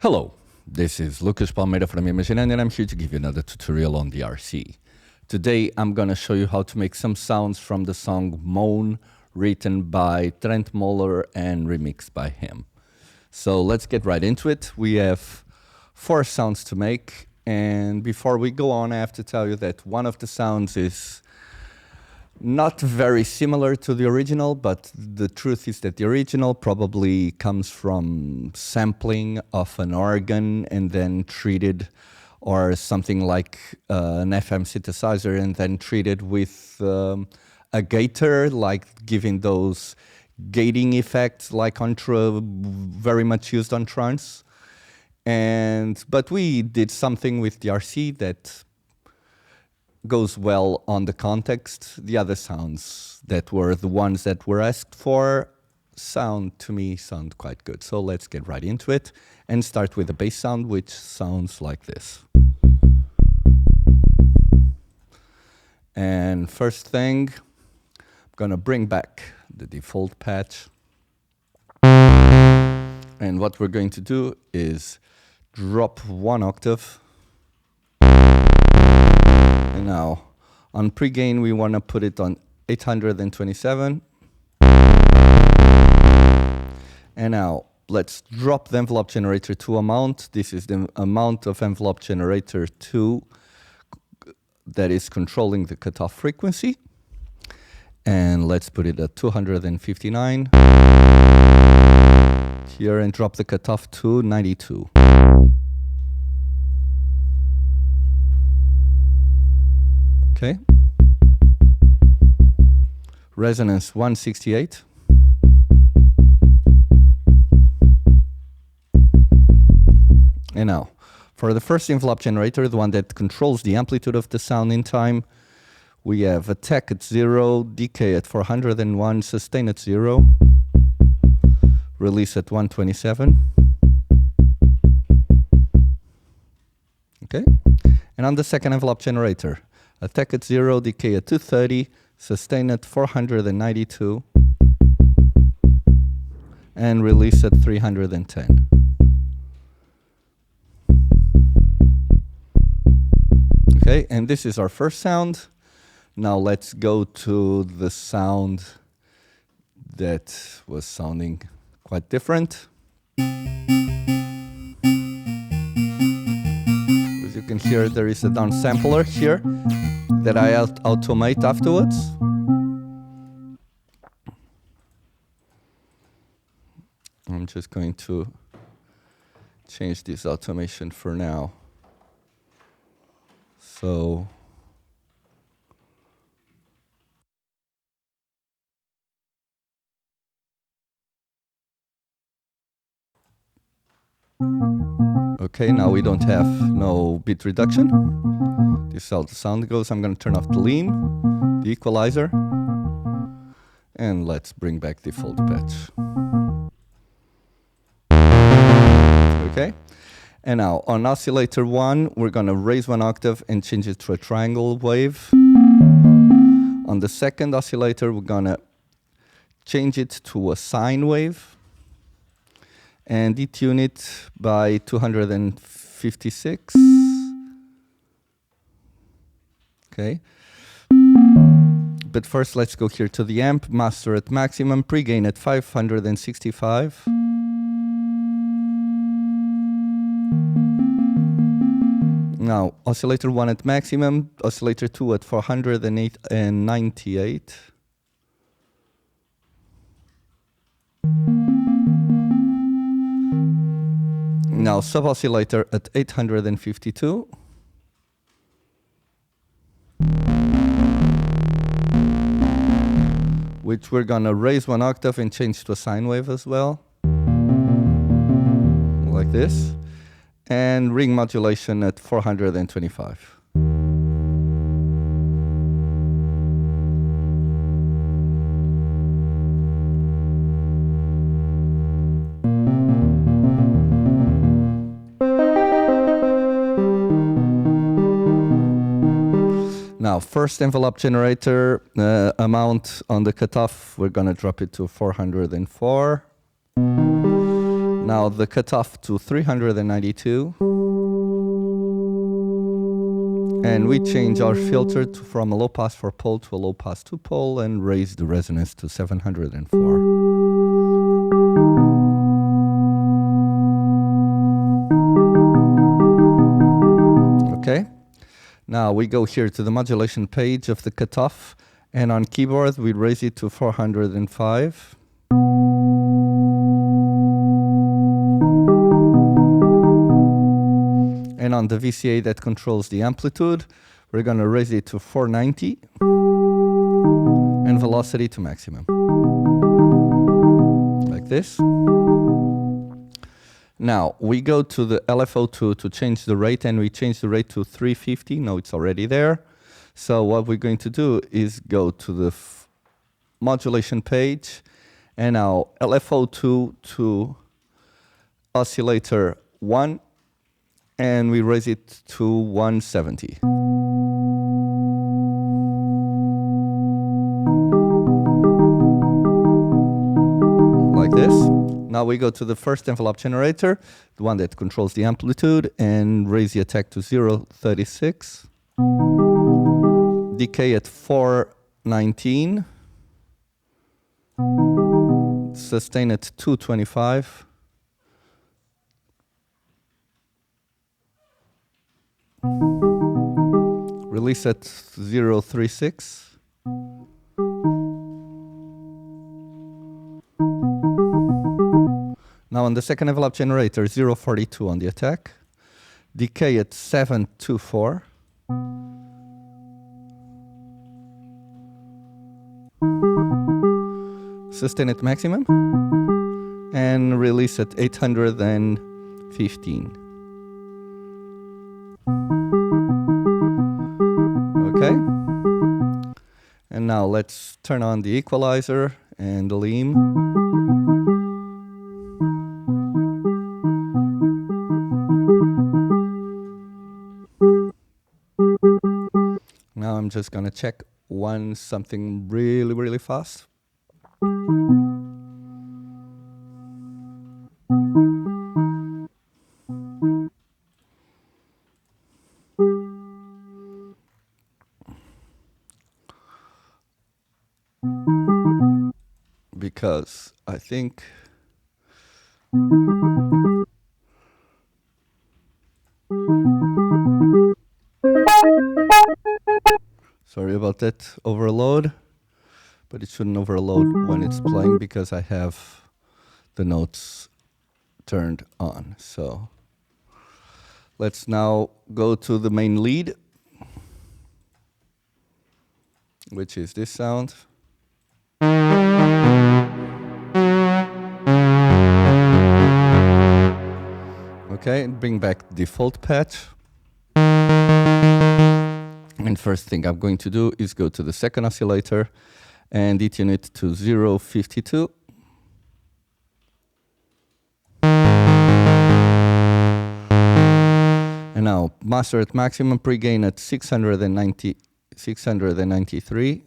Hello, this is Lucas Palmeira from Imaginando, and I'm here to give you another tutorial on DRC. Today I'm going to show you how to make some sounds from the song Moan, written by Trentemøller and remixed by him. So let's get right into it. We have 4 sounds to make, and before we go on I have to tell you that one of the sounds is not very similar to the original, but the truth is that the original probably comes from sampling of an organ and then treated, or something like an FM synthesizer and then treated with a gator, like giving those gating effects like on very much used on trance. But we did something with DRC that goes well on the context. The other sounds that were the ones that were asked for sound quite good. So let's get right into it and start with the bass sound, which sounds like this. And first thing, I'm gonna bring back the default patch. And what we're going to do is drop 1 octave. And now, on pre-gain, we want to put it on 827. And now, let's drop the envelope generator to amount. This is the amount of envelope generator 2 that is controlling the cutoff frequency. And let's put it at 259. Here, and drop the cutoff to 92. Okay. Resonance 168. And now, for the first envelope generator, the one that controls the amplitude of the sound in time, we have attack at 0, decay at 401, sustain at 0, release at 127. Okay. And on the second envelope generator, attack at 0, decay at 230, sustain at 492, and release at 310. Okay, and this is our first sound. Now let's go to the sound that was sounding quite different. As you can hear, there is a downsampler here that I automate afterwards. I'm just going to change this automation for now. So okay, now we don't have no bit reduction. This is how the sound goes. I'm going to turn off the lean, the equalizer, and let's bring back default patch. Okay, and now on oscillator 1, we're going to raise 1 octave and change it to a triangle wave. On the second oscillator, we're going to change it to a sine wave and detune it by 256. Okay. But first, let's go here to the amp, master at maximum, pre-gain at 565. Now, oscillator 1 at maximum, oscillator 2 at 498. Now, sub-oscillator at 852. Which we're gonna raise 1 octave and change to a sine wave as well. Like this. And ring modulation at 425. Now, first envelope generator amount on the cutoff, we're going to drop it to 404. Now the cutoff to 392. And we change our filter from a low pass 4-pole to a low pass 2-pole and raise the resonance to 704. Okay. Now we go here to the modulation page of the cutoff, and on keyboard we raise it to 405. And on the VCA that controls the amplitude, we're going to raise it to 490 and velocity to maximum. Like this. Now we go to the LFO2 to change the rate, and we change the rate to 350. No, it's already there. So what we're going to do is go to the modulation page, and now LFO2 to oscillator 1, and we raise it to 170. Like this. Now we go to the first envelope generator, the one that controls the amplitude, and raise the attack to 0.36. Decay at 419. Sustain at 225. Release at 0.36. Now on the second envelope generator, 0.42 on the attack. Decay at 724. Sustain at maximum. And release at 815. Okay. And now let's turn on the equalizer and the leam. Now I'm just gonna check something really fast. Because I think sorry about that overload, but it shouldn't overload when it's playing because I have the notes turned on. So let's now go to the main lead, which is this sound. Okay, bring back default patch. And first thing I'm going to do is go to the second oscillator and detune it to 0.52. And now master at maximum, pre-gain at 693.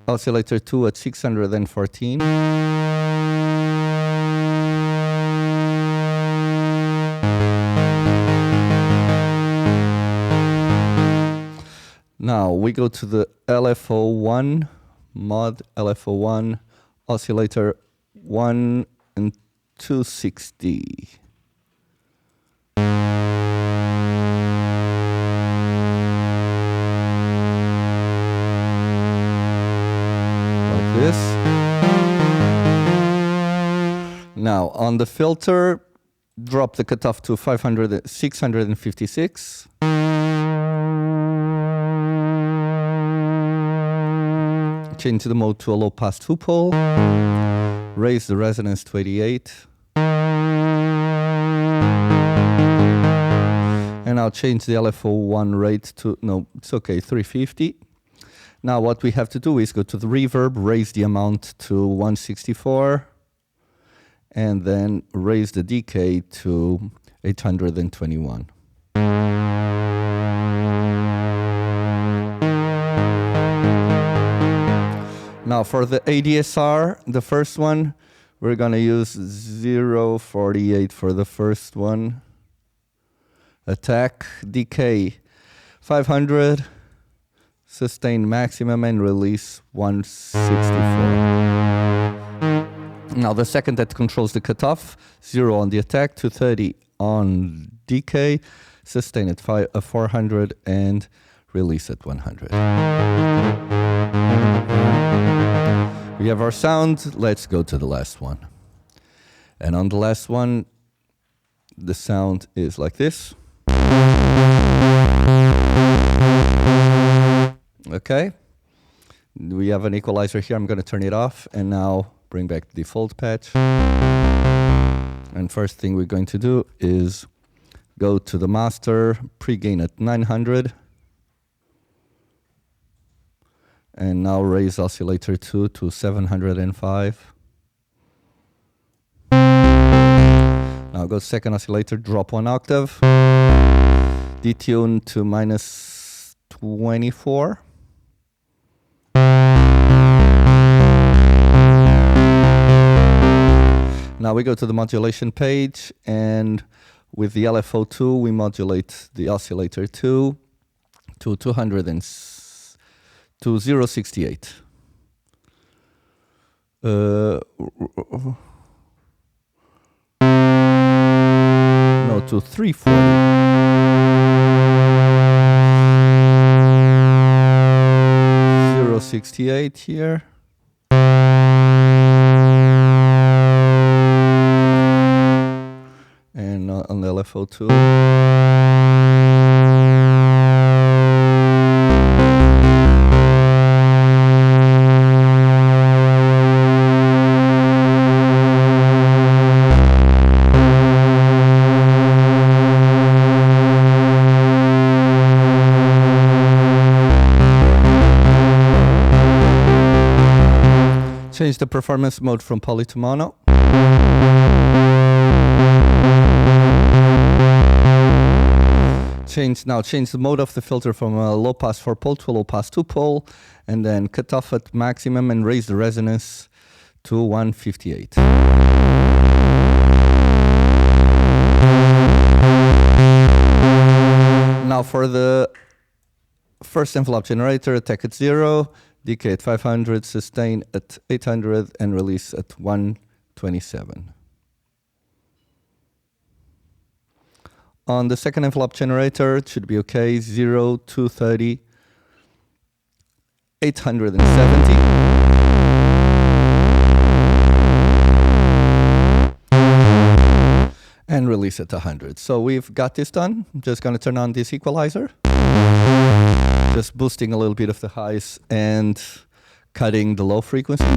Oscillator 2 at 614. Now we go to the LFO1, mod LFO1, oscillator 1 and 260. Like this. Now on the filter, drop the cutoff to 656. Change the mode to a low pass 2-pole. Raise the resonance to 88. And I'll change the LFO1 rate to, no, it's okay, 350. Now what we have to do is go to the reverb, raise the amount to 164, and then raise the decay to 821. Now for the ADSR, the first one, we're gonna use 0.48 for the first one. Attack, decay, 500, sustain maximum and release 164. Now the second that controls the cutoff, 0 on the attack, 230 on decay, sustain at 400 and release at 100. We have our sound, let's go to the last one. And on the last one, the sound is like this. Okay, we have an equalizer here, I'm going to turn it off and now bring back the default patch. And first thing we're going to do is go to the master, pre-gain at 900. And now raise oscillator 2 to 705. Now go second oscillator, drop 1 octave. Detune to -24. Now we go to the modulation page, and with the LFO2 we modulate the oscillator 2 to 0.68. No, to 340. 0.68 here. And on the LFO2. Change the performance mode from poly to mono. Change the mode of the filter from a low pass 4-pole to a low pass 2-pole, and then cut off at maximum and raise the resonance to 158. Now for the first envelope generator, attack at 0, decay at 500, sustain at 800, and release at 127. On the second envelope generator, it should be okay, 0, 230, 870. And release at 100. So we've got this done. I'm just going to turn on this equalizer. Just boosting a little bit of the highs and cutting the low frequencies.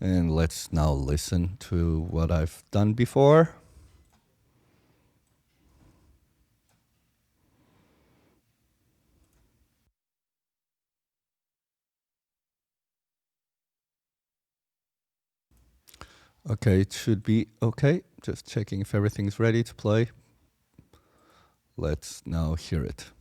And let's now listen to what I've done before. Okay, it should be okay. Just checking if everything's ready to play. Let's now hear it.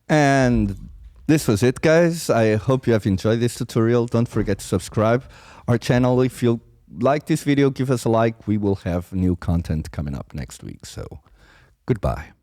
And this was it, guys. I hope you have enjoyed this tutorial. Don't forget to subscribe our channel. If you like this video, give us a like. We will have new content coming up next week. So goodbye.